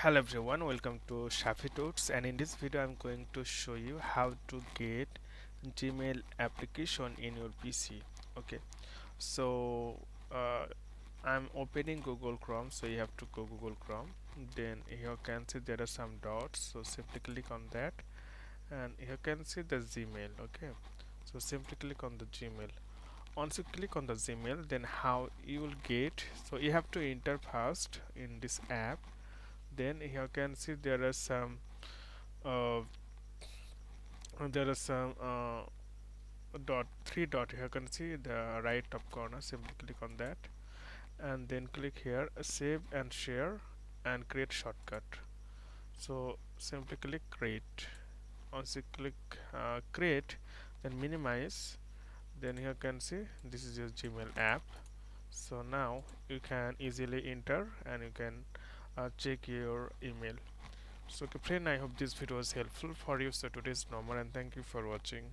Hello everyone, welcome to Shafi Talks, and in this video I'm going to show you how to get Gmail application in your PC. Okay, so I'm opening Google Chrome, so you have to go Google Chrome. Then here you can see there are some dots, so simply click on that, and you can see the Gmail. Okay, so simply click on the Gmail. Once you click on the Gmail, then how you will get, so you have to enter first in this app. Then you can see uh, there are some dot three dot. You can see the right top corner. Simply click on that, and then click here save and share and create shortcut. So simply click create. Once you click create, then minimize, then you can see this is your Gmail app. So now you can easily enter and you can check your email. So okay friend, I hope this video was helpful for you. So today's normal, and thank you for watching.